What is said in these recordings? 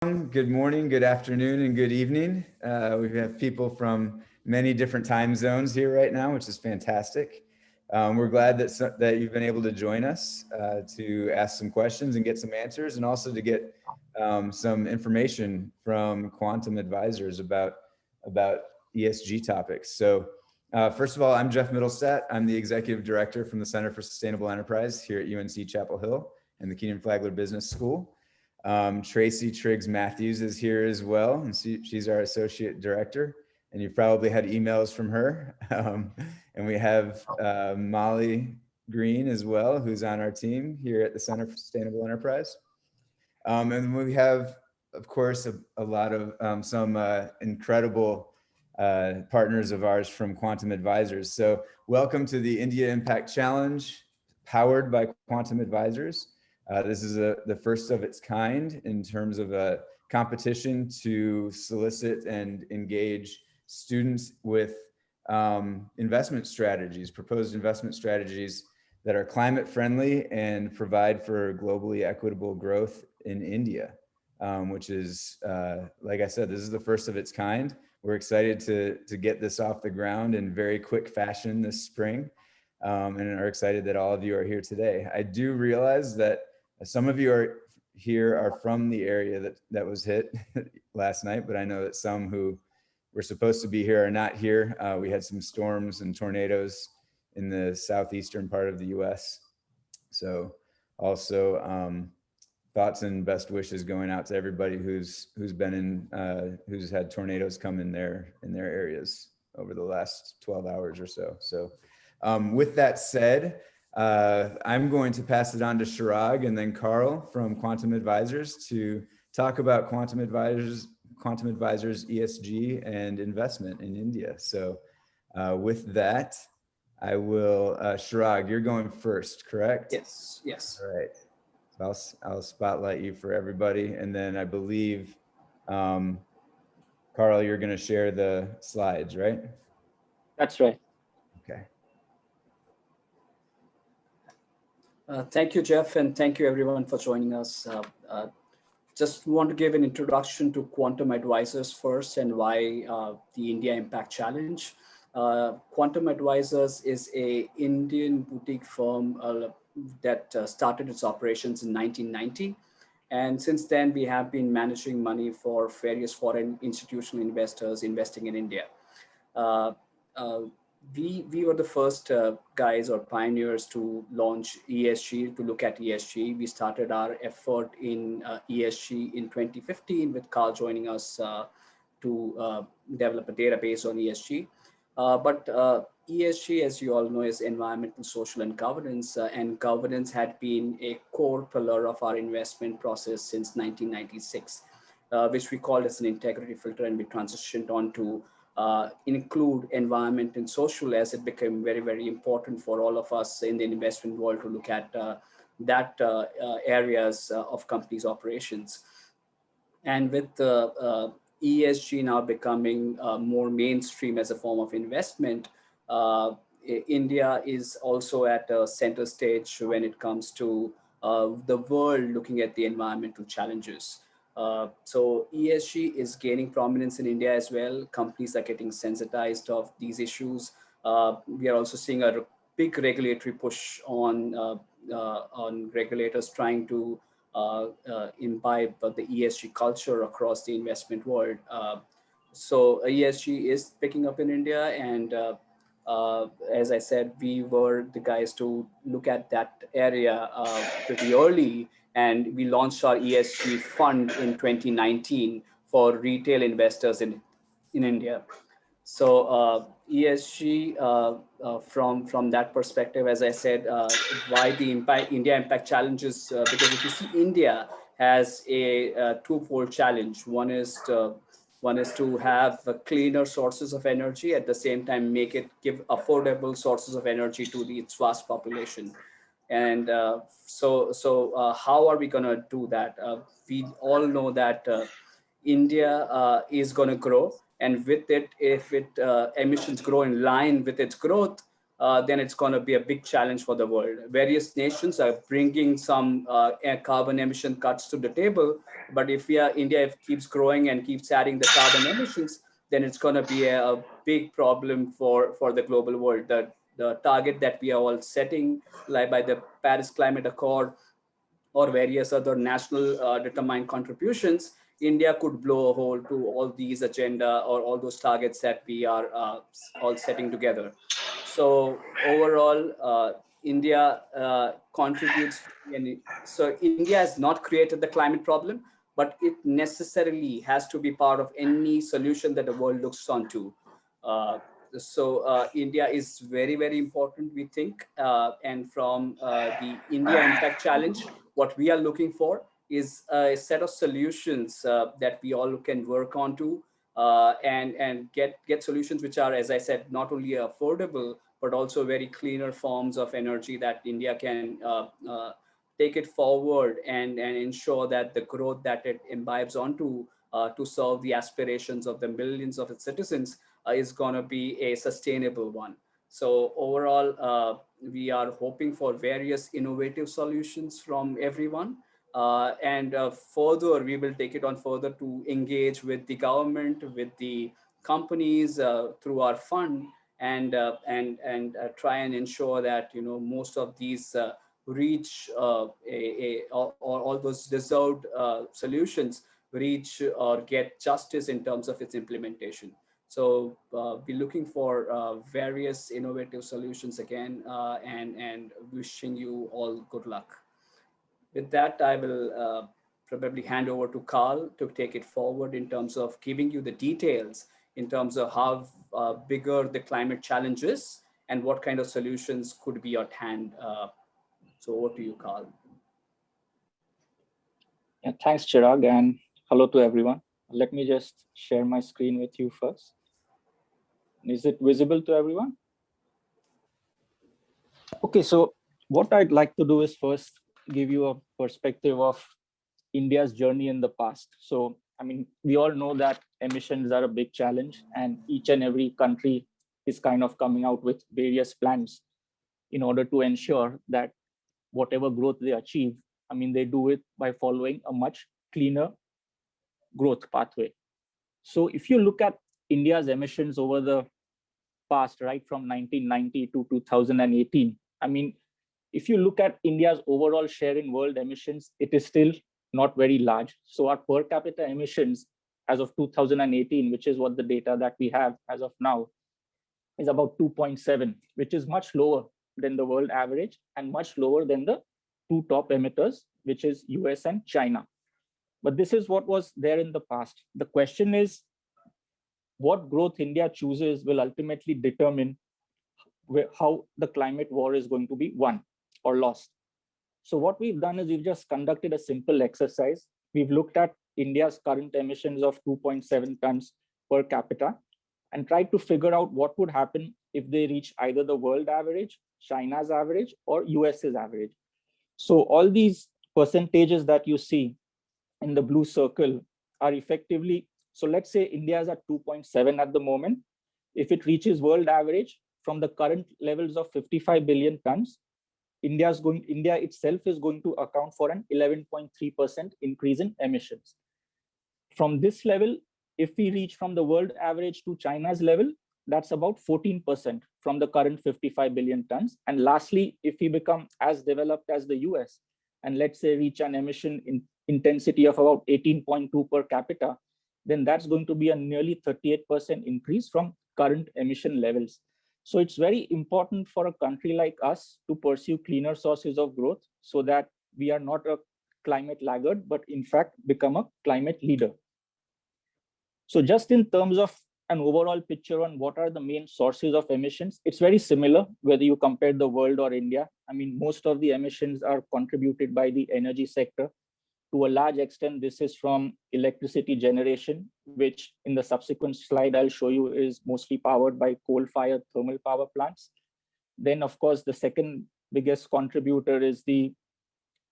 Good morning, good afternoon, and good evening. We have people from many different time zones here right now, which is fantastic. We're glad that you've been able to join us to ask some questions and get some answers, and also to get some information from Quantum Advisors about ESG topics. So first of all, I'm Jeff Middlestat. I'm the Executive Director from the Center for Sustainable Enterprise here at UNC Chapel Hill and the Keenan Flagler Business School. Tracy Triggs Matthews is here as well, and she's our associate director, and you've probably had emails from her. And we have Molly Green as well, who's on our team here at the Center for Sustainable Enterprise. And we have, of course, a lot of some incredible partners of ours from Quantum Advisors. So welcome to the India Impact Challenge, powered by Quantum Advisors. This is the first of its kind in terms of a competition to solicit and engage students with investment strategies, proposed investment strategies that are climate friendly and provide for globally equitable growth in India, which is, like I said, this is the first of its kind. We're excited to get this off the ground in very quick fashion this spring, and are excited that all of you are here today. I do realize that some of you are from the area that was hit last night, but I know that some who were supposed to be here are not here. We had some storms and tornadoes in the southeastern part of the US. So also thoughts and best wishes going out to everybody who's had tornadoes come in their areas over the last 12 hours or so. So with that said, I'm going to pass it on to Chirag and then Carl from Quantum Advisors to talk about Quantum Advisors ESG and investment in India. So with that, I will, Chirag, you're going first, correct? Yes. All right. So I'll spotlight you for everybody. And then I believe, Carl, you're going to share the slides, right? That's right. Okay. Thank you, Jeff, and thank you everyone for joining us. Just want to give an introduction to Quantum Advisors first and why the India Impact Challenge. Quantum Advisors is a Indian boutique firm that started its operations in 1990. And since then, we have been managing money for various foreign institutional investors investing in India. We were the first guys or pioneers to launch ESG, to look at ESG. We started our effort in ESG in 2015 with Carl joining us to develop a database on ESG. But ESG, as you all know, is environmental, social, and governance had been a core pillar of our investment process since 1996, which we called as an integrity filter, and we transitioned on to include environment and social, as it became very, very important for all of us in the investment world to look at that areas of companies' operations. And with ESG now becoming more mainstream as a form of investment, India is also at a center stage when it comes to the world looking at the environmental challenges. So ESG is gaining prominence in India as well. Companies are getting sensitized of these issues. We are also seeing a big regulatory push on regulators trying to imbibe the ESG culture across the investment world. So ESG is picking up in India, and as I said, we were the guys to look at that area pretty early, and we launched our ESG fund in 2019 for retail investors in India. So ESG from that perspective, as I said, why the India Impact Challenges? Because if you see, India has a twofold challenge. One is to have cleaner sources of energy, at the same time give affordable sources of energy to its vast population. And so how are we going to do that? We all know that India is going to grow, and with it, if emissions grow in line with its growth, then it's going to be a big challenge for the world. Various nations are bringing some carbon emission cuts to the table, but if India keeps growing and keeps adding the carbon emissions, then it's going to be a big problem for the global world. The target that we are all setting, like by the Paris Climate Accord or various other national determined contributions, India could blow a hole to all these agenda or all those targets that we are all setting together. So overall, India contributes. So India has not created the climate problem, but it necessarily has to be part of any solution that the world looks onto. India is very, very important, we think. And from the India Impact Challenge, what we are looking for is a set of solutions that we all can work on to and get solutions which are, as I said, not only affordable, but also very cleaner forms of energy that India can take it forward and ensure that the growth that it imbibes onto to serve the aspirations of the millions of its citizens is going to be a sustainable one. So overall, we are hoping for various innovative solutions from everyone. And further, we will take it on further to engage with the government, with the companies through our fund, and try and ensure that most of these reach or all those deserved solutions reach or get justice in terms of its implementation. So we're looking for various innovative solutions again, and wishing you all good luck. With that, I will probably hand over to Carl to take it forward in terms of giving you the details in terms of how bigger the climate challenge is and what kind of solutions could be at hand. So over to you, Carl. Yeah, thanks, Chirag, and hello to everyone. Let me just share my screen with you first. Is it visible to everyone? Okay, so what I'd like to do is first give you a perspective of India's journey in the past. So, I mean, we all know that emissions are a big challenge, and each and every country is kind of coming out with various plans in order to ensure that whatever growth they achieve, I mean, they do it by following a much cleaner growth pathway. So if you look at India's emissions over the past, right, from 1990 to 2018, I mean, if you look at India's overall share in world emissions, it is still not very large. So our per capita emissions as of 2018, which is what the data that we have as of now, is about 2.7, which is much lower than the world average and much lower than the two top emitters, which is US and China. But this is what was there in the past. The question is, what growth India chooses will ultimately determine how the climate war is going to be won or lost. So what we've done is we've just conducted a simple exercise. We've looked at India's current emissions of 2.7 tons per capita and tried to figure out what would happen if they reach either the world average, China's average, or US's average. So all these percentages that you see in the blue circle are effectively, so let's say India is at 2.7 at the moment. If it reaches world average from the current levels of 55 billion tons, India itself is going to account for an 11.3% increase in emissions. From this level, if we reach from the world average to China's level, that's about 14% from the current 55 billion tons. And lastly, if we become as developed as the US, and let's say reach an emission intensity of about 18.2 per capita, then that's going to be a nearly 38% increase from current emission levels. So it's very important for a country like us to pursue cleaner sources of growth so that we are not a climate laggard, but in fact become a climate leader. So just in terms of an overall picture on what are the main sources of emissions, it's very similar whether you compare the world or India. I mean, most of the emissions are contributed by the energy sector. To a large extent, this is from electricity generation, which in the subsequent slide I'll show you is mostly powered by coal-fired thermal power plants. Then, of course, the second biggest contributor is the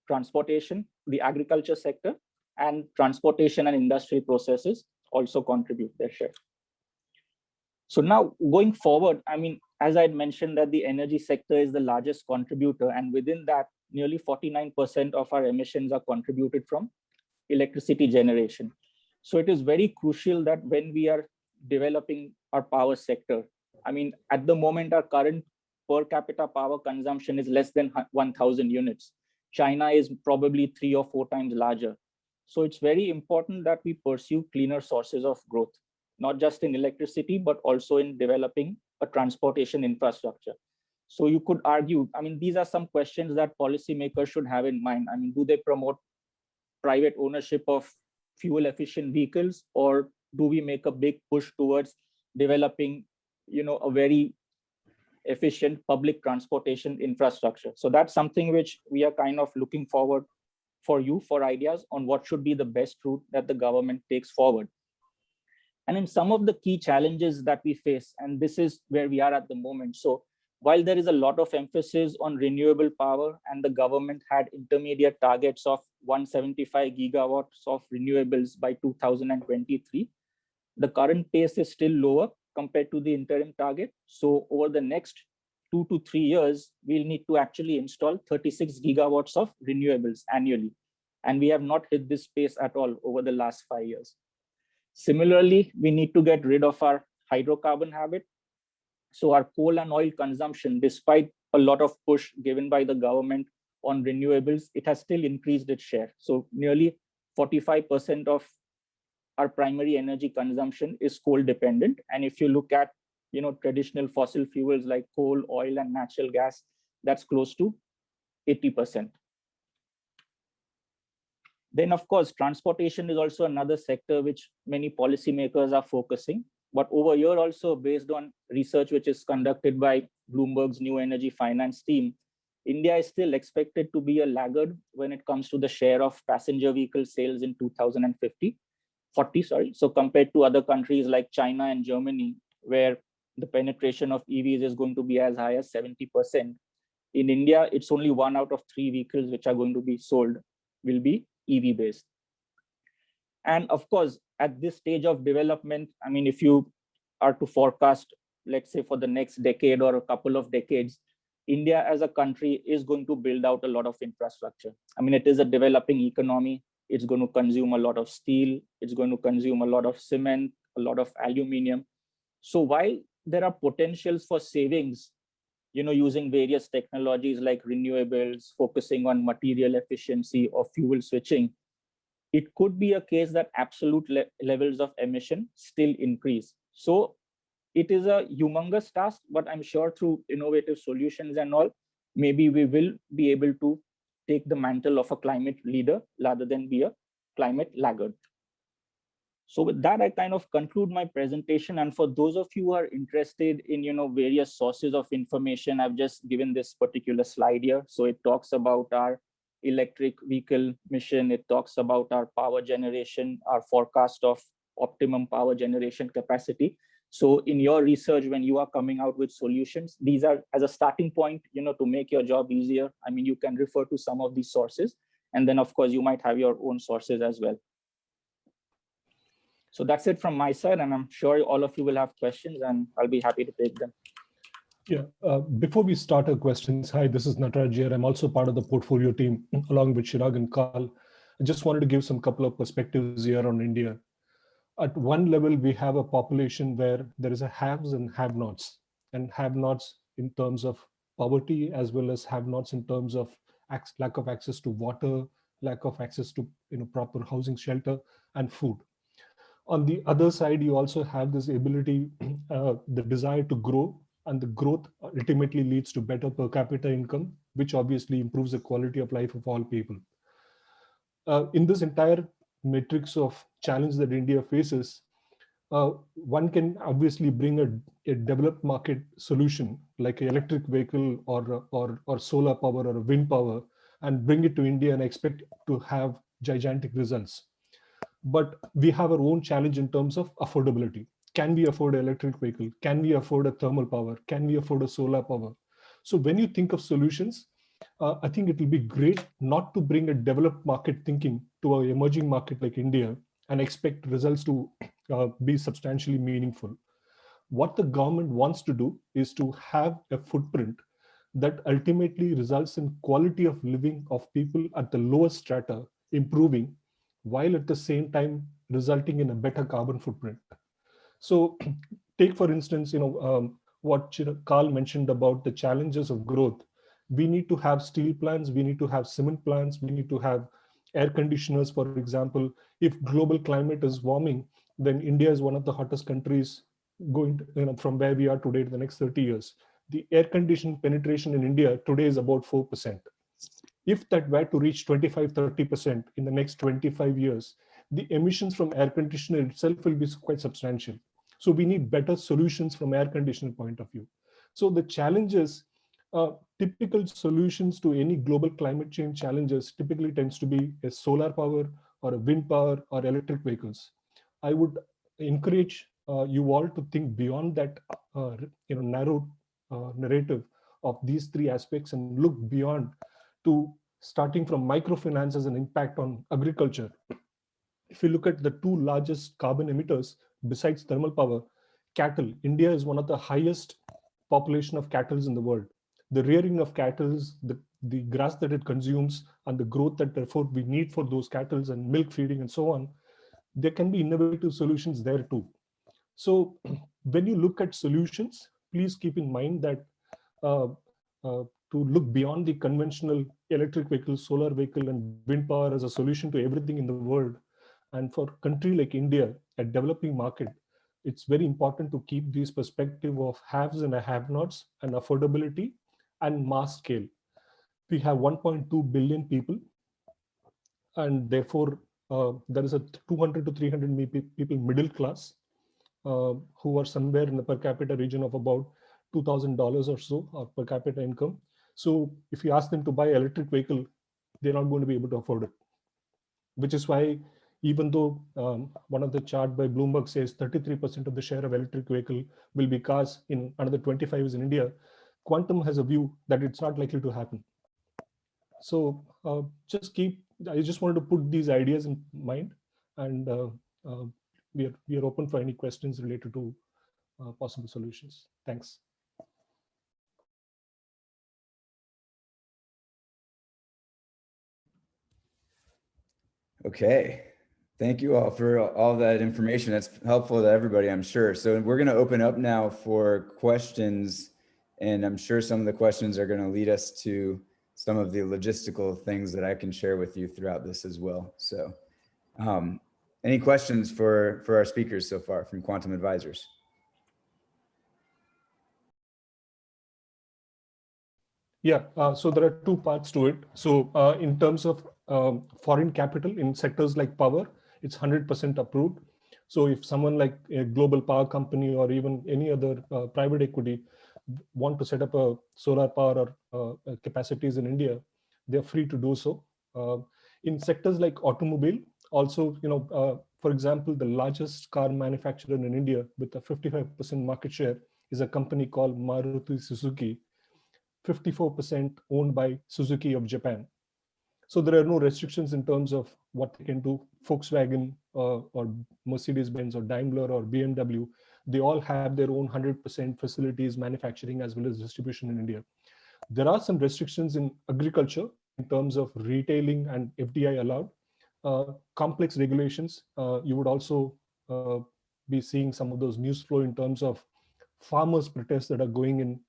transportation, the agriculture sector, and transportation and industry processes also contribute their share. So now going forward, I mean, as I mentioned, that the energy sector is the largest contributor, and within that, nearly 49% of our emissions are contributed from electricity generation. So it is very crucial that when we are developing our power sector, I mean, at the moment, our current per capita power consumption is less than 1,000 units. China is probably 3 or 4 times larger. So it's very important that we pursue cleaner sources of growth, not just in electricity, but also in developing a transportation infrastructure. So you could argue, I mean, these are some questions that policymakers should have in mind. I mean, do they promote private ownership of fuel efficient vehicles, or do we make a big push towards developing, a very efficient public transportation infrastructure? So that's something which we are kind of looking forward for ideas on what should be the best route that the government takes forward. And in some of the key challenges that we face, and this is where we are at the moment. So while there is a lot of emphasis on renewable power, and the government had intermediate targets of 175 gigawatts of renewables by 2023, the current pace is still lower compared to the interim target. So over the next 2 to 3 years, we'll need to actually install 36 gigawatts of renewables annually. And we have not hit this pace at all over the last 5 years. Similarly, we need to get rid of our hydrocarbon habit. So our coal and oil consumption, despite a lot of push given by the government on renewables, it has still increased its share. So nearly 45% of our primary energy consumption is coal dependent. And if you look at, traditional fossil fuels like coal, oil, and natural gas, that's close to 80%. Then, of course, transportation is also another sector which many policymakers are focusing. But over here also, based on research which is conducted by Bloomberg's New Energy Finance team, India is still expected to be a laggard when it comes to the share of passenger vehicle sales in 2040. So compared to other countries like China and Germany, where the penetration of EVs is going to be as high as 70%, in India, it's only 1 out of 3 vehicles which are going to be sold will be EV based. And of course, at this stage of development, I mean, if you are to forecast, let's say for the next decade or a couple of decades, India as a country is going to build out a lot of infrastructure. I mean, it is a developing economy. It's going to consume a lot of steel. It's going to consume a lot of cement, a lot of aluminum. So while there are potentials for savings, using various technologies like renewables, focusing on material efficiency or fuel switching, it could be a case that absolute levels of emission still increase. So it is a humongous task, but I'm sure through innovative solutions and all, maybe we will be able to take the mantle of a climate leader rather than be a climate laggard. So with that, I kind of conclude my presentation. And for those of you who are interested in, various sources of information, I've just given this particular slide here. So it talks about our electric vehicle mission. It talks about our power generation, our forecast of optimum power generation capacity. So in your research, when you are coming out with solutions, these are as a starting point, to make your job easier. I mean, you can refer to some of these sources. And then, of course, you might have your own sources as well. So that's it from my side, and I'm sure all of you will have questions, and I'll be happy to take them. Yeah, before we start our questions, hi, this is Nataraj here. I'm also part of the portfolio team along with Chirag and Carl. I just wanted to give some couple of perspectives here on India. At one level, we have a population where there is a haves and have-nots in terms of poverty, as well as have-nots in terms of lack of access to water, lack of access to proper housing, shelter, and food. On the other side, you also have this ability, the desire to grow, and the growth ultimately leads to better per capita income, which obviously improves the quality of life of all people. In this entire matrix of challenge that India faces, one can obviously bring a developed market solution like an electric vehicle or solar power or a wind power and bring it to India and expect to have gigantic results. But we have our own challenge in terms of affordability. Can we afford an electric vehicle? Can we afford a thermal power? Can we afford a solar power? So when you think of solutions, I think it will be great not to bring a developed market thinking to an emerging market like India and expect results to be substantially meaningful. What the government wants to do is to have a footprint that ultimately results in quality of living of people at the lowest strata improving, while at the same time resulting in a better carbon footprint. So take, for instance, what Carl mentioned about the challenges of growth. We need to have steel plants, we need to have cement plants, we need to have air conditioners, for example. If global climate is warming, then India is one of the hottest countries going to, from where we are today to the next 30 years. The air conditioning penetration in India today is about 4%. If that were to reach 25-30% in the next 25 years, the emissions from air conditioner itself will be quite substantial. So we need better solutions from air conditioner point of view. So the challenges, typical solutions to any global climate change challenges typically tends to be a solar power or a wind power or electric vehicles. I would encourage you all to think beyond that narrow narrative of these three aspects and look beyond to starting from microfinance as an impact on agriculture. If you look at the two largest carbon emitters besides thermal power, cattle, India is one of the highest population of cattle in the world. The rearing of cattle, the grass that it consumes, and the growth that therefore we need for those cattle and milk feeding and so on, there can be innovative solutions there too. So when you look at solutions, please keep in mind that to look beyond the conventional electric vehicle, solar vehicle, and wind power as a solution to everything in the world. And for a country like India, a developing market, it's very important to keep this perspective of haves and have-nots and affordability and mass scale. We have 1.2 billion people, and therefore there is a 200 to 300 people middle class who are somewhere in the per capita region of about $2,000 or so, or per capita income. So if you ask them to buy an electric vehicle, they're not going to be able to afford it. Which is why, even though one of the chart by Bloomberg says 33% of the share of electric vehicle will be cars in another 25 years in India, Quantum has a view that it's not likely to happen. So I just wanted to put these ideas in mind, and we are open for any questions related to possible solutions. Thanks. Okay. Thank you all for all that information. That's helpful to everybody, I'm sure. So we're going to open up now for questions, and I'm sure some of the questions are going to lead us to some of the logistical things that I can share with you throughout this as well. So any questions for our speakers so far from Quantum Advisors? Yeah, so there are two parts to it. So in terms of foreign capital in sectors like power, it's 100% approved. So if someone like a global power company or even any other private equity want to set up a solar power or capacities in India, they're free to do so. In sectors like automobile, also, for example, the largest car manufacturer in India with a 55% market share is a company called Maruti Suzuki, 54% owned by Suzuki of Japan. So there are no restrictions in terms of what they can do. Volkswagen or Mercedes-Benz or Daimler or BMW, they all have their own 100% facilities, manufacturing as well as distribution in India. There are some restrictions in agriculture in terms of retailing and FDI allowed. Complex regulations. You would also be seeing some of those news flow in terms of farmers' protests that are going in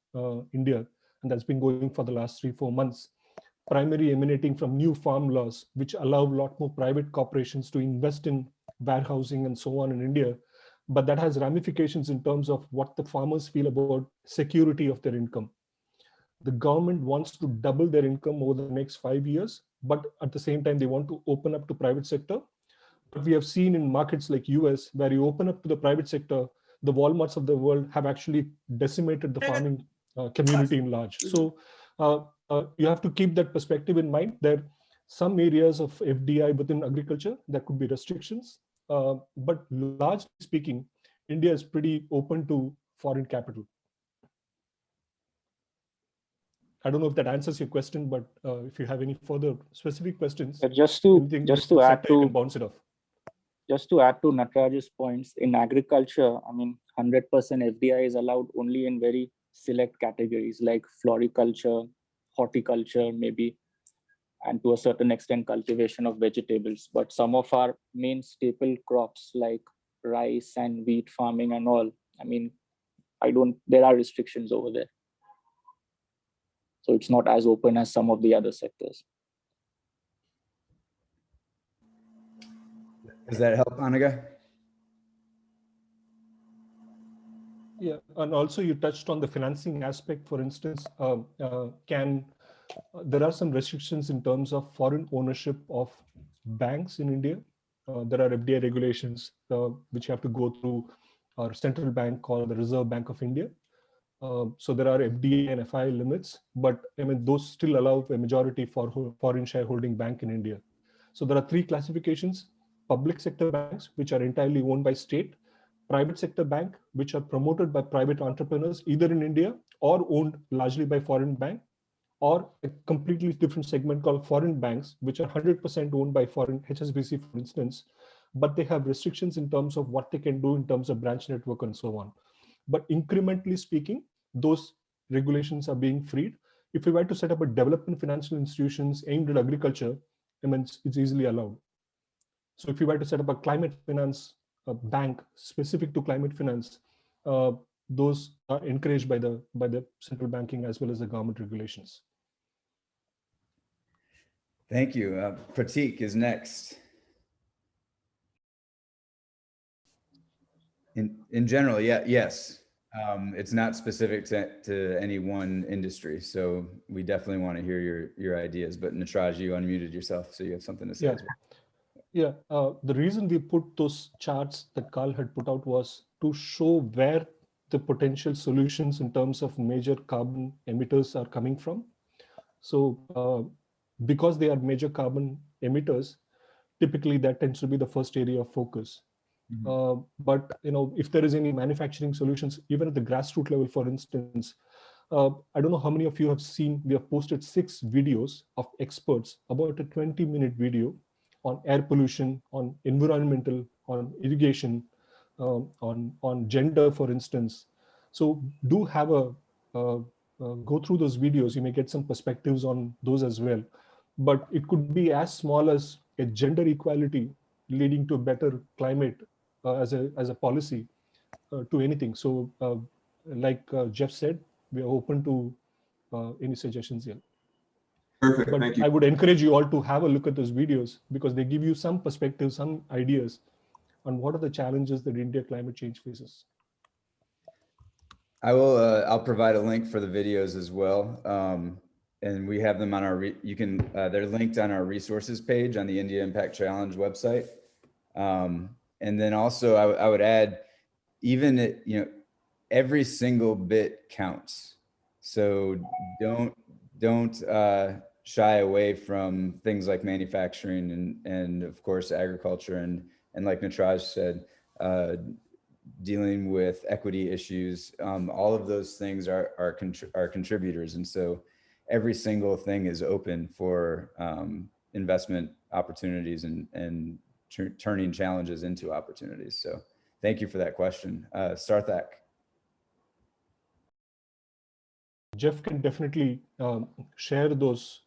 India, and that's been going for the last 3-4 months, primarily emanating from new farm laws, which allow a lot more private corporations to invest in warehousing and so on in India. But that has ramifications in terms of what the farmers feel about security of their income. The government wants to double their income over the next 5 years, but at the same time, they want to open up to private sector. But we have seen in markets like US, where you open up to the private sector, the Walmarts of the world have actually decimated the farming community in large. So you have to keep that perspective in mind. There are some areas of FDI within agriculture, there could be restrictions, but largely speaking, India is pretty open to foreign capital. I don't know if that answers your question, but if you have any further specific questions, just to add to you can bounce it off. Just to add to Nataraj's points, in agriculture, I mean, 100% FDI is allowed only in very select categories like floriculture, horticulture, maybe, and to a certain extent cultivation of vegetables. But some of our main staple crops like rice and wheat farming and all, I mean, there are restrictions over there. So it's not as open as some of the other sectors. Does that help, Anaga? Yeah, and also you touched on the financing aspect. For instance, there are some restrictions in terms of foreign ownership of banks in India. There are FDI regulations which you have to go through our central bank called the Reserve Bank of India. So there are FDI and FI limits, but I mean those still allow a majority for foreign shareholding bank in India. So there are three classifications: public sector banks, which are entirely owned by state; private sector bank, which are promoted by private entrepreneurs, either in India or owned largely by foreign bank; or a completely different segment called foreign banks, which are 100% owned by foreign, HSBC, for instance, but they have restrictions in terms of what they can do in terms of branch network and so on. But incrementally speaking, those regulations are being freed. If we were to set up a development financial institutions aimed at agriculture, I mean, it's easily allowed. So if you were to set up a climate finance bank specific to climate finance, those are encouraged by the central banking as well as the government regulations. Thank you. Pratik is next. In general, yes. It's not specific to any one industry, so we definitely want to hear your ideas. But Nataraj, you unmuted yourself, so you have something to say. Yeah. As well. Yeah, the reason we put those charts that Carl had put out was to show where the potential solutions in terms of major carbon emitters are coming from. So because they are major carbon emitters, typically that tends to be the first area of focus. But if there is any manufacturing solutions, even at the grassroots level, for instance, I don't know how many of you have seen, we have posted 6 videos of experts, about a 20-minute video on air pollution, on environmental, on irrigation, on gender, for instance. So do have go through those videos. You may get some perspectives on those as well. But it could be as small as a gender equality leading to a better climate as a policy to anything. So like Jeff said, we are open to any suggestions here. Perfect, but thank you. I would encourage you all to have a look at those videos because they give you some perspective, some ideas on what are the challenges that India climate change faces. I'll provide a link for the videos as well. And we have them on our, they're linked on our resources page on the India Impact Challenge website. And then also I would add, even, every single bit counts. So don't shy away from things like manufacturing and of course, agriculture and like Nataraj said, dealing with equity issues. All of those things are contributors. And so every single thing is open for investment opportunities and turning challenges into opportunities. So thank you for that question. Sarthak. Jeff can definitely share those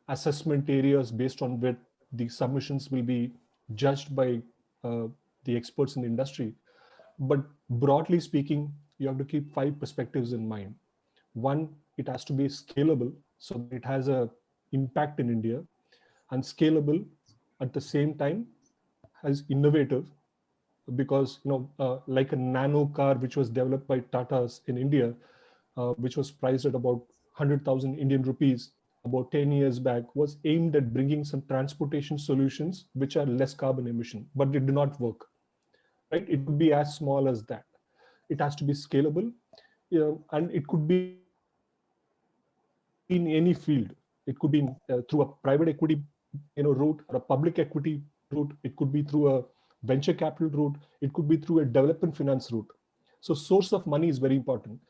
assessment areas based on where the submissions will be judged by the experts in the industry. But broadly speaking, you have to keep 5 perspectives in mind. One, it has to be scalable, so it has an impact in India, and scalable at the same time as innovative, because like a nano car which was developed by Tata's in India, which was priced at about 100,000 Indian rupees about 10 years back, was aimed at bringing some transportation solutions which are less carbon emission, but it did not work. Right? It would be as small as that. It has to be scalable, and it could be in any field. It could be through a private equity route or a public equity route. It could be through a venture capital route. It could be through a development finance route. So source of money is very important.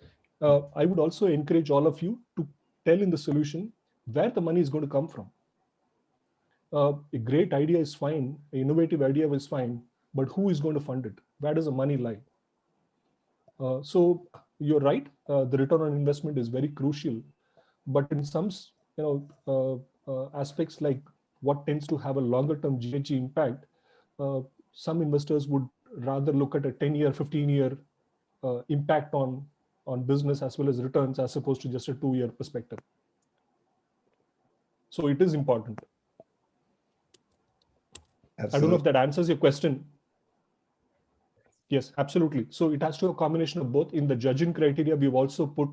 I would also encourage all of you to tell in the solution where the money is going to come from. A great idea is fine, an innovative idea is fine, but who is going to fund it? Where does the money lie? So you're right. The return on investment is very crucial, but in some aspects, like what tends to have a longer term GHG impact, uh, some investors would rather look at a 10-year, 15-year impact on business as well as returns, as opposed to just a 2-year perspective. So it is important. Absolutely. I don't know if that answers your question. Yes, absolutely. So it has to have a combination of both. In the judging criteria, we've also put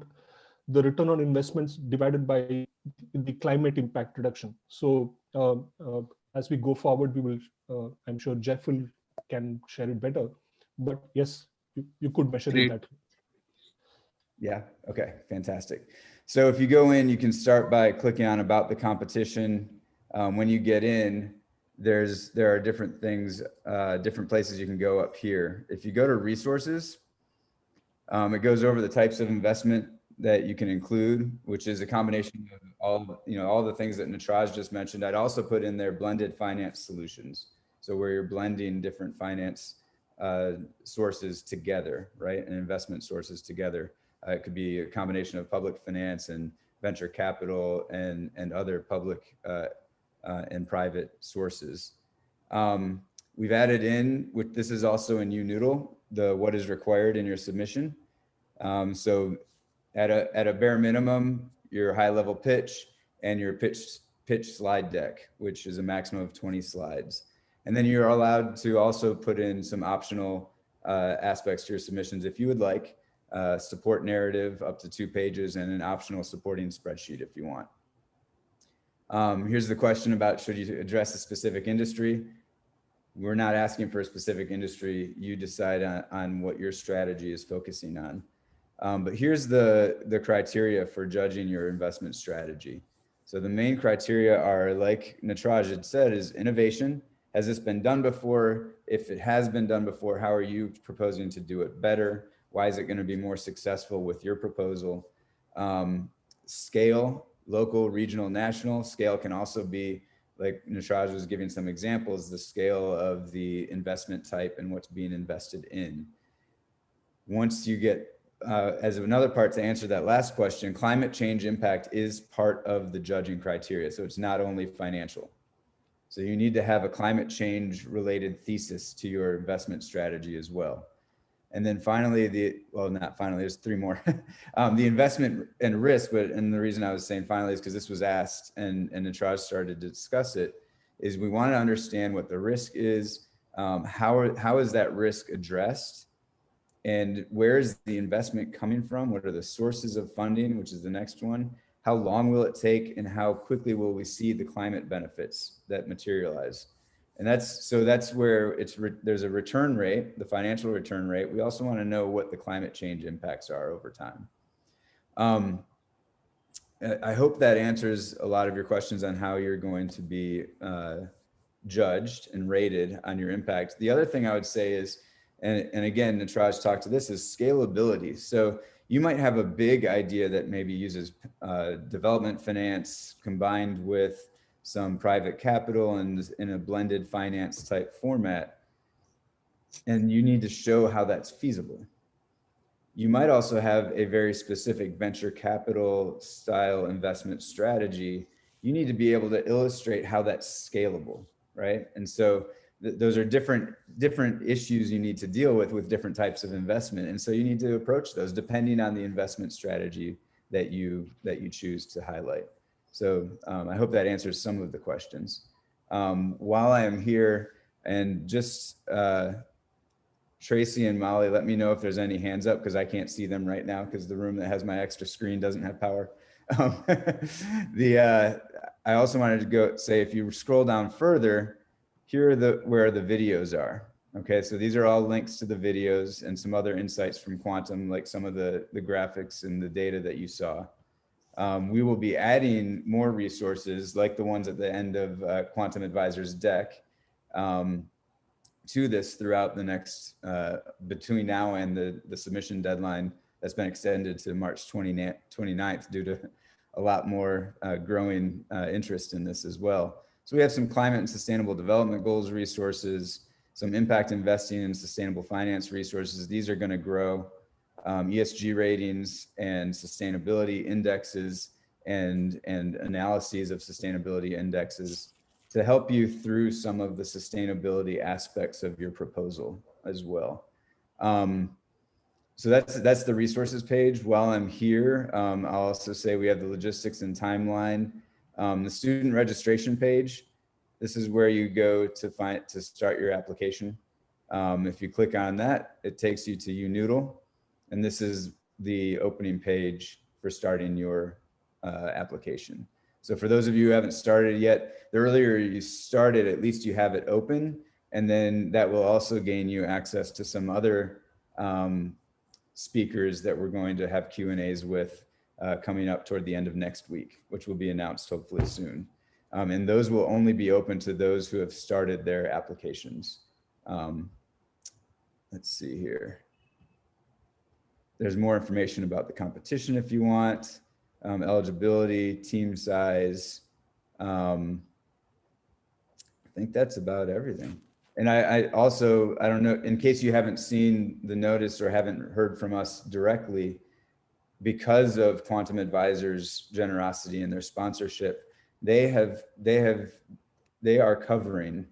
the return on investments divided by the climate impact reduction. So as we go forward, we will, I'm sure Jeff can share it better, but yes, you could measure it that way. Yeah, okay, fantastic. So if you go in, you can start by clicking on about the competition. When you get in, there are different things, different places you can go up here. If you go to resources, it goes over the types of investment that you can include, which is a combination of all the things that Natraj just mentioned. I'd also put in there blended finance solutions. So where you're blending different finance sources together, right? And investment sources together. It could be a combination of public finance and venture capital and other public and private sources. We've added in, this is also in UNoodle, what is required in your submission. So at a bare minimum, your high level pitch and your pitch slide deck, which is a maximum of 20 slides. And then you're allowed to also put in some optional aspects to your submissions if you would like, support narrative up to 2 pages and an optional supporting spreadsheet if you want. Here's the question about, should you address a specific industry? We're not asking for a specific industry. You decide on what your strategy is focusing on. But here's the criteria for judging your investment strategy. So the main criteria are, like Natraj had said, is innovation. Has this been done before? If it has been done before, how are you proposing to do it better? Why is it going to be more successful with your proposal? Scale, local, regional, national. Scale can also be, like Natraj was giving some examples, the scale of the investment type and what's being invested in. Once you get, as another part to answer that last question, climate change impact is part of the judging criteria. So it's not only financial. So you need to have a climate change related thesis to your investment strategy as well. And then finally, not finally, there's 3 more. The investment and risk, and the reason I was saying finally is because this was asked and Natraj started to discuss it, is we want to understand what the risk is, how is that risk addressed, and where is the investment coming from? What are the sources of funding, which is the next one? How long will it take, and how quickly will we see the climate benefits that materialize? And that's where there's a return rate, the financial return rate. We also want to know what the climate change impacts are over time. I hope that answers a lot of your questions on how you're going to be judged and rated on your impact. The other thing I would say is, and again, Natraj talked to this, is scalability. So you might have a big idea that maybe uses development finance combined with some private capital and in a blended finance type format, and you need to show how that's feasible. You might also have a very specific venture capital style investment strategy. You need to be able to illustrate how that's scalable, right? And so those are different issues you need to deal with different types of investment. And so you need to approach those depending on the investment strategy that you choose to highlight. So I hope that answers some of the questions. While I am here, and just Tracy and Molly, let me know if there's any hands up, because I can't see them right now because the room that has my extra screen doesn't have power. I also wanted to say, if you scroll down further, here are where the videos are. Okay, so these are all links to the videos and some other insights from Quantum, like some of the graphics and the data that you saw. We will be adding more resources like the ones at the end of Quantum Advisor's deck to this throughout the next, between now and the submission deadline that's been extended to March 29th due to a lot more growing interest in this as well. So we have some climate and sustainable development goals resources, some impact investing and sustainable finance resources. These are going to grow ESG ratings and sustainability indexes and analyses of sustainability indexes to help you through some of the sustainability aspects of your proposal as well. So that's the resources page. While I'm here, I'll also say we have the logistics and timeline. The student registration page, this is where you go to start your application. If you click on that, it takes you to UNoodle, and this is the opening page for starting your application. So for those of you who haven't started yet, the earlier you start it, at least you have it open, and then that will also gain you access to some other speakers that we're going to have Q&As with coming up toward the end of next week, which will be announced hopefully soon. And those will only be open to those who have started their applications. Let's see here. There's more information about the competition if you want, eligibility, team size. I think that's about everything. And I also, I don't know, in case you haven't seen the notice or haven't heard from us directly, because of Quantum Advisors' generosity and their sponsorship, they are covering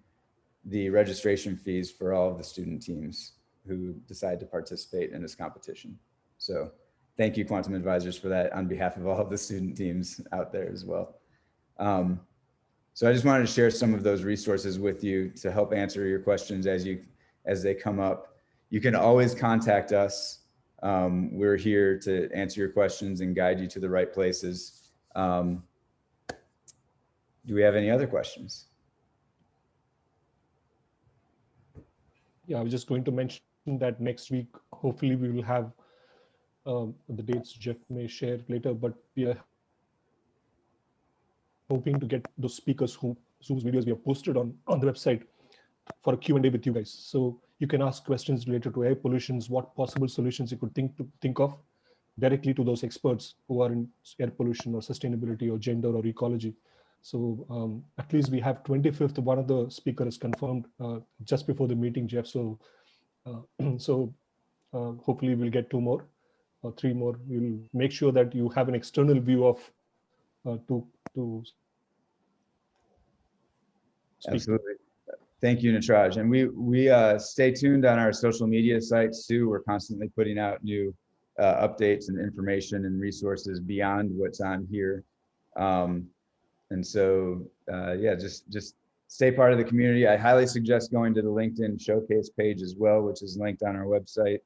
the registration fees for all of the student teams who decide to participate in this competition. So thank you, Quantum Advisors, for that on behalf of all of the student teams out there as well. So I just wanted to share some of those resources with you to help answer your questions as they come up. You can always contact us. We're here to answer your questions and guide you to the right places. Do we have any other questions? Yeah, I was just going to mention that next week, hopefully we will have the dates Jeff may share later, but we are hoping to get those speakers whose videos we have posted on the website for a Q&A with you guys. So you can ask questions related to air pollutions, what possible solutions you could think of directly to those experts who are in air pollution or sustainability or gender or ecology. So at least we have 25th, one of the speakers confirmed just before the meeting, Jeff. So hopefully we'll get 2 more or 3 more. We'll make sure that you have an external view of to speak. Absolutely. Thank you, Natraj. And we stay tuned on our social media sites too. We're constantly putting out new updates and information and resources beyond what's on here. And so, yeah, just stay part of the community. I highly suggest going to the LinkedIn showcase page as well, which is linked on our website.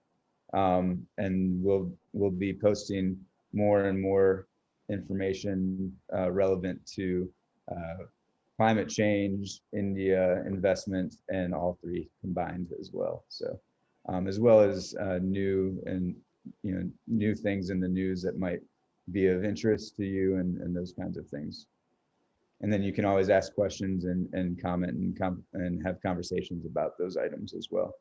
And we'll be posting more and more information relevant to climate change, India, investment, and all 3 combined as well. So, as well as new things in the news that might be of interest to you and those kinds of things. And then you can always ask questions and comment and have conversations about those items as well.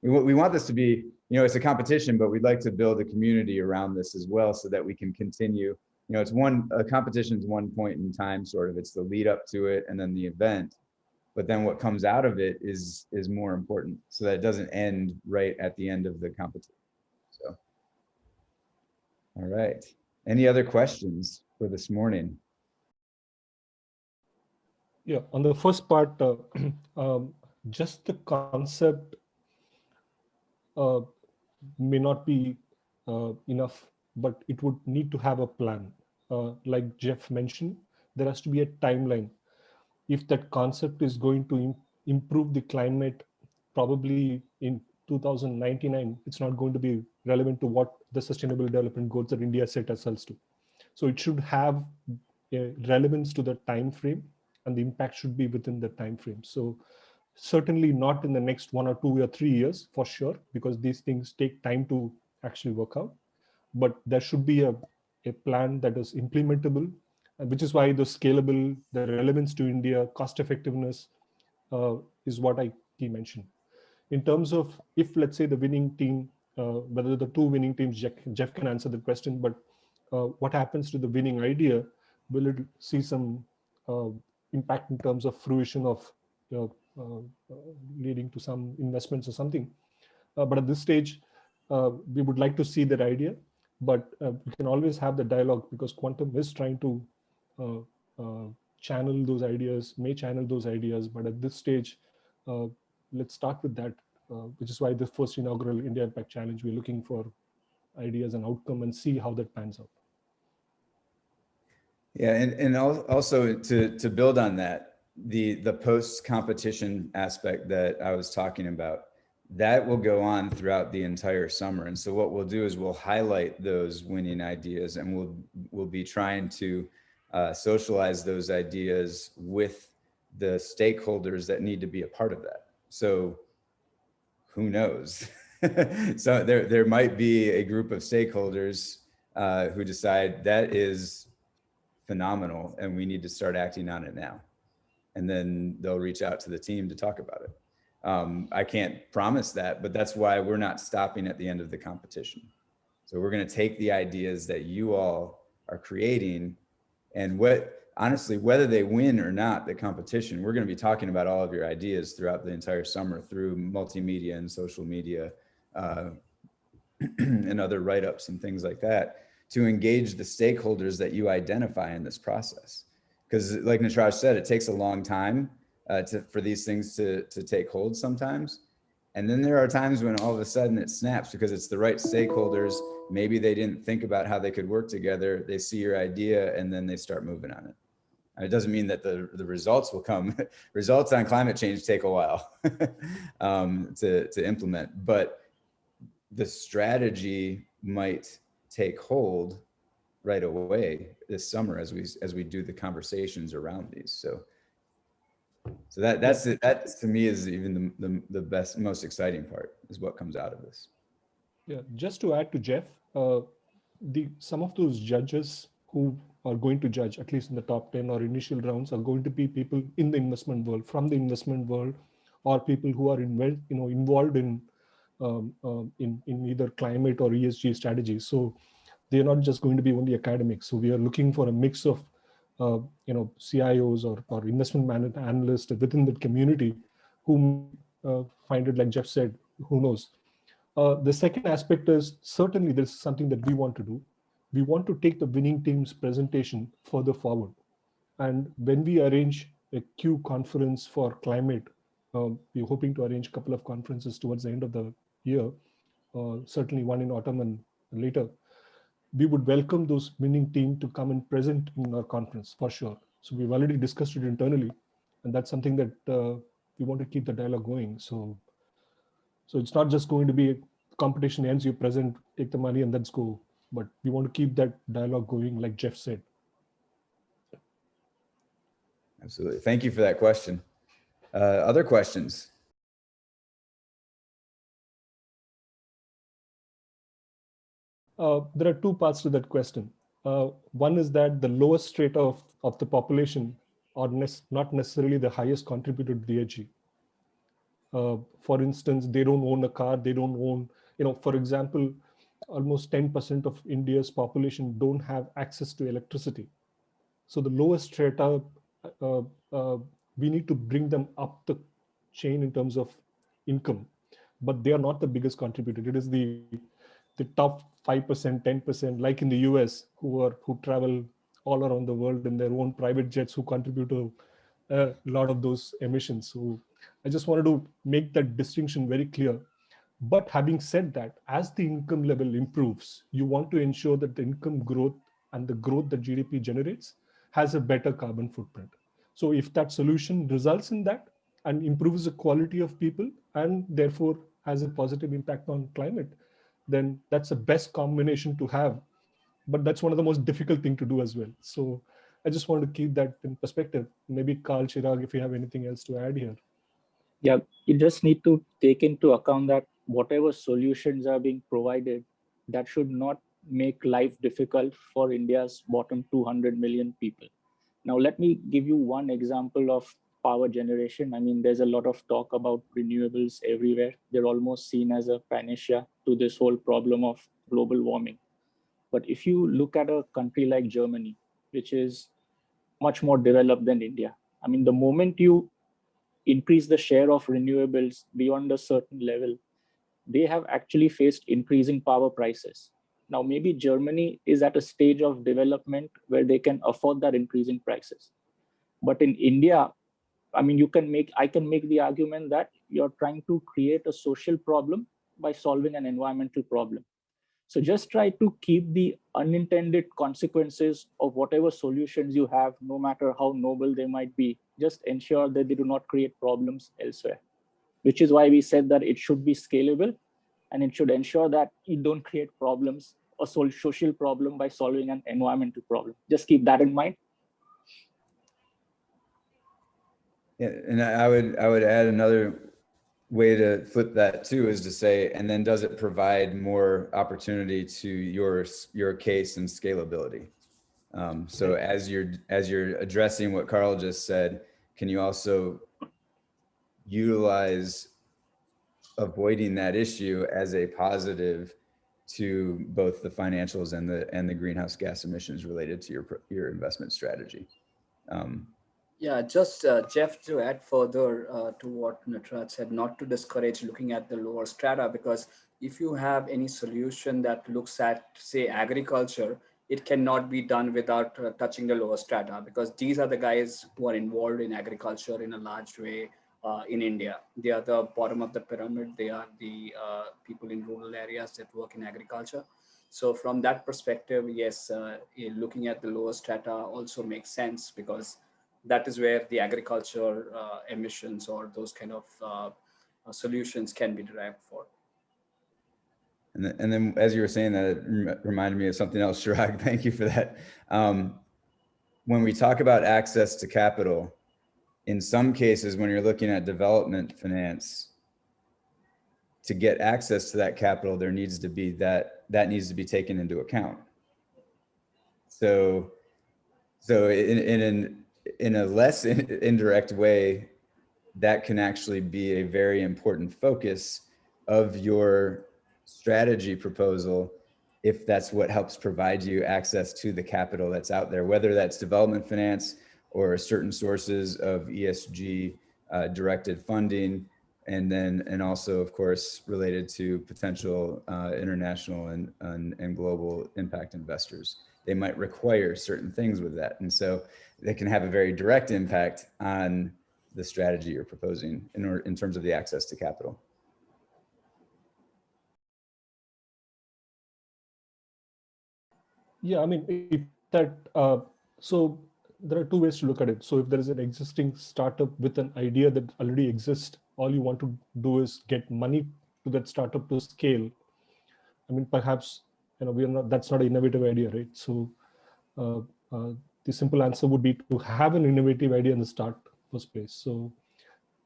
We want this to be, it's a competition, but we'd like to build a community around this as well so that we can continue. It's a competition is one point in time, sort of. It's the lead up to it and then the event. But then what comes out of it is more important, so that it doesn't end right at the end of the competition. So, all right. Any other questions for this morning? Yeah, on the first part, just the concept may not be enough, but it would need to have a plan. Like Jeff mentioned, there has to be a timeline. If that concept is going to improve the climate, probably in 2099, it's not going to be relevant to what the Sustainable Development Goals that India set ourselves to. So it should have a relevance to the time frame, and the impact should be within the time frame. So certainly not in the next 1 or 2 or 3 years for sure, because these things take time to actually work out. But there should be a plan that is implementable, which is why the scalable, the relevance to India, cost effectiveness is what I mentioned. In terms of if, let's say, the winning team, whether the 2 winning teams, Jeff can answer the question, but what happens to the winning idea? Will it see some impact in terms of fruition of leading to some investments or something? But at this stage, we would like to see that idea, but we can always have the dialogue, because quantum is trying to channel those ideas, may channel those ideas. But at this stage, let's start with that, which is why the first inaugural India Impact Challenge, we're looking for ideas and outcome and see how that pans out. Yeah, and also to build on that, the post competition aspect that I was talking about, that will go on throughout the entire summer. And so what we'll do is we'll highlight those winning ideas, and we'll be trying to socialize those ideas with the stakeholders that need to be a part of that. So who knows? So there might be a group of stakeholders who decide that is phenomenal and we need to start acting on it now. And then they'll reach out to the team to talk about it. I can't promise that, but that's why we're not stopping at the end of the competition. So we're going to take the ideas that you all are creating, and honestly, whether they win or not the competition, we're going to be talking about all of your ideas throughout the entire summer through multimedia and social media and other write-ups and things like that, to engage the stakeholders that you identify in this process. Because like Nataraj said, it takes a long time for these things to take hold sometimes. And then there are times when all of a sudden it snaps because it's the right stakeholders. Maybe they didn't think about how they could work together. They see your idea and then they start moving on it. And it doesn't mean that the results will come. Results on climate change take a while to implement, but the strategy might take hold right away this summer as we do the conversations around these. So that's it. That to me is even the best, most exciting part, is what comes out of this. Yeah, just to add to Jeff, some of those judges who are going to judge, at least in the top 10 or initial rounds, are going to be people in the investment world, from the investment world, or people who are involved in either climate or ESG strategies. So they're not just going to be only academics. So we are looking for a mix of CIOs or investment analysts within the community who find it, like Jeff said, who knows. The second aspect is, certainly there's something that we want to do. We want to take the winning team's presentation further forward. And when we arrange a Q conference for climate, we're hoping to arrange a couple of conferences towards the end of the year, certainly one in autumn and later. We would welcome those winning team to come and present in our conference for sure. So we've already discussed it internally, and that's something that we want to keep the dialogue going. So it's not just going to be a competition ends, you present, take the money, and let's go. But we want to keep that dialogue going, like Jeff said. Absolutely. Thank you for that question. Other questions? There are two parts to that question. One is that the lowest strata of the population are not necessarily the highest contributor to the ESG. For instance, they don't own a car, they don't own, for example, almost 10% of India's population don't have access to electricity. So the lowest strata, we need to bring them up the chain in terms of income, but they are not the biggest contributor. It is the top 5%, 10%, like in the US, who travel all around the world in their own private jets, who contribute to a lot of those emissions. So I just wanted to make that distinction very clear. But having said that, as the income level improves, you want to ensure that the income growth and the growth that GDP generates has a better carbon footprint. So if that solution results in that and improves the quality of people and therefore has a positive impact on climate, then that's the best combination to have. But that's one of the most difficult thing to do as well. So I just want to keep that in perspective. Maybe Carl, Chirag, if you have anything else to add here. Yeah, you just need to take into account that whatever solutions are being provided, that should not make life difficult for India's bottom 200 million people. Now, let me give you one example of power generation. I mean, there's a lot of talk about renewables everywhere. They're almost seen as a panacea to this whole problem of global warming. But if you look at a country like Germany, which is much more developed than India, I mean, the moment you increase the share of renewables beyond a certain level, they have actually faced increasing power prices. Now, maybe Germany is at a stage of development where they can afford that increasing prices. But in India, I mean, I can make the argument that you're trying to create a social problem by solving an environmental problem. So just try to keep the unintended consequences of whatever solutions you have, no matter how noble they might be, just ensure that they do not create problems elsewhere, which is why we said that it should be scalable and it should ensure that you don't create problems or social problem by solving an environmental problem. Just keep that in mind. Yeah, and I would add another way to flip that too is to say, and then does it provide more opportunity to your case and scalability? So as you're addressing what Carl just said, can you also utilize avoiding that issue as a positive to both the financials and the greenhouse gas emissions related to your investment strategy? Yeah, just Jeff, to add further to what Nataraj said, not to discourage looking at the lower strata, because if you have any solution that looks at, say, agriculture, it cannot be done without touching the lower strata, because these are the guys who are involved in agriculture in a large way in India. They are the bottom of the pyramid. They are the people in rural areas that work in agriculture. So from that perspective, yes, looking at the lower strata also makes sense, because that is where the agriculture emissions or those kind of solutions can be derived for. And then as you were saying that, it reminded me of something else, Chirag, thank you for that. When we talk about access to capital, in some cases, when you're looking at development finance, to get access to that capital, there needs to be that needs to be taken into account. So in a less indirect way, that can actually be a very important focus of your strategy proposal, if that's what helps provide you access to the capital that's out there, whether that's development finance or certain sources of ESG directed funding, and also, of course, related to potential international and global impact investors. They might require certain things with that. And so they can have a very direct impact on the strategy you're proposing in terms of the access to capital. Yeah, I mean, if that, so there are two ways to look at it. So if there is an existing startup with an idea that already exists, all you want to do is get money to that startup to scale. I mean, perhaps, that's not an innovative idea, right? So the simple answer would be to have an innovative idea in the first place. So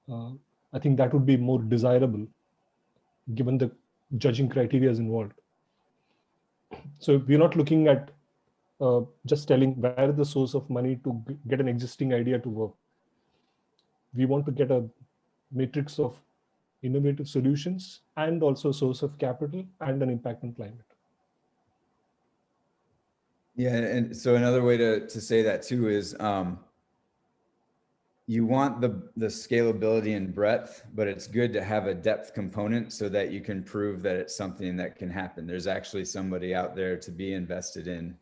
I think that would be more desirable given the judging criteria is involved. So we're not looking at just telling where the source of money to get an existing idea to work. We want to get a matrix of innovative solutions and also a source of capital and an impact on climate. Yeah, and so another way to say that too is you want the scalability and breadth, but it's good to have a depth component so that you can prove that it's something that can happen. There's actually somebody out there to be invested in,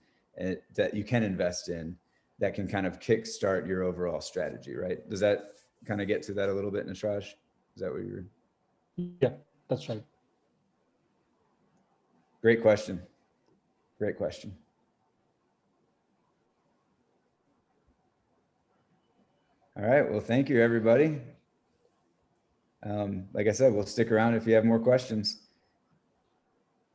that you can invest in, that can kind of kickstart your overall strategy, right? Does that kind of get to that a little bit, Nasraj? Is that what you're? Yeah, that's right. Great question. Great question. All right, well, thank you, everybody. Like I said, we'll stick around if you have more questions.